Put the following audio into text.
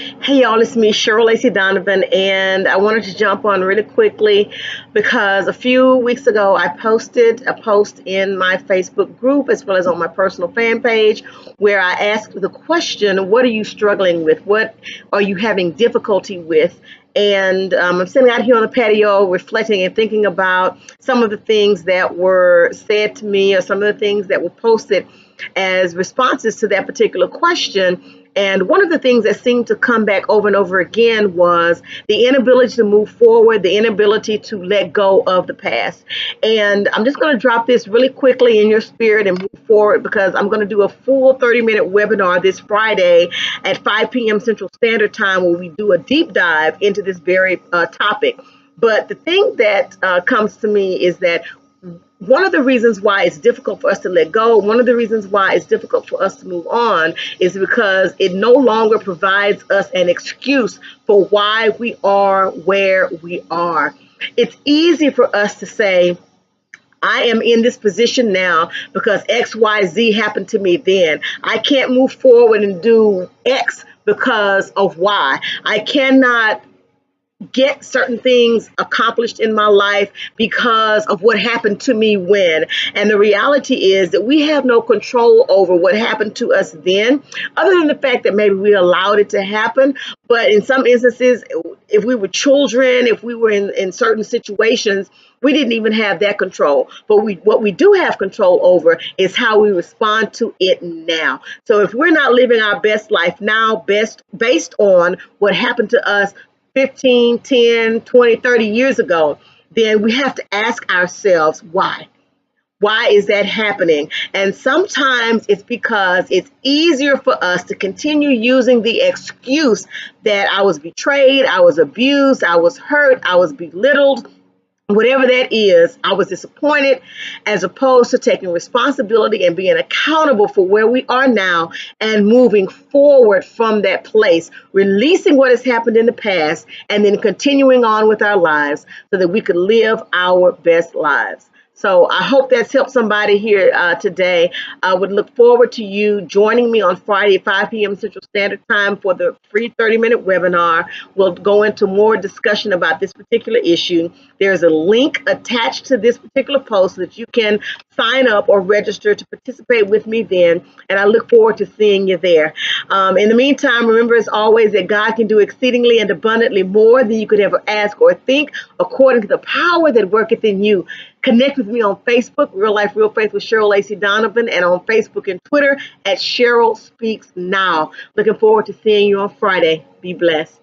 Hey y'all, it's me, Cheryl Lacey Donovan, and I wanted to jump on really quickly because a few weeks ago I posted a post in my Facebook group as well as on my personal fan page where I asked the question, what are you struggling with? What are you having difficulty with? And I'm sitting out here on the patio reflecting and thinking about some of the things that were said to me or some of the things that were posted as responses to that particular question. And one of the things that seemed to come back over and over again was the inability to move forward, the inability to let go of the past. And I'm just going to drop this really quickly in your spirit and move forward because I'm going to do a full 30-minute webinar this Friday at 5 p.m. Central Standard Time where we do a deep dive into this very topic. But the thing that comes to me is that one of the reasons why it's difficult for us to let go, one of the reasons why it's difficult for us to move on is because it no longer provides us an excuse for why we are where we are. It's easy for us to say, I am in this position now because XYZ happened to me then. I can't move forward and do X because of Y. I cannot get certain things accomplished in my life because of what happened to me when. And the reality is that we have no control over what happened to us then, other than the fact that maybe we allowed it to happen. But in some instances, if we were children, if we were in certain situations, we didn't even have that control. But what we do have control over is how we respond to it now. So if we're not living our best life now, based on what happened to us 15, 10, 20, 30 years ago, then we have to ask ourselves why. Why is that happening? And sometimes it's because it's easier for us to continue using the excuse that I was betrayed, I was abused, I was hurt, I was belittled. Whatever that is, I was disappointed, as opposed to taking responsibility and being accountable for where we are now and moving forward from that place, releasing what has happened in the past, and then continuing on with our lives so that we could live our best lives. So I hope that's helped somebody here today. I would look forward to you joining me on Friday at 5 p.m. Central Standard Time for the free 30-minute webinar. We'll go into more discussion about this particular issue. There's a link attached to this particular post so that you can sign up or register to participate with me then, and I look forward to seeing you there. In the meantime, remember as always that God can do exceedingly and abundantly more than you could ever ask or think according to the power that worketh in you. Connect with me on Facebook, Real Life, Real Faith with Cheryl Lacey Donovan, and on Facebook and Twitter at Cheryl Speaks Now. Looking forward to seeing you on Friday. Be blessed.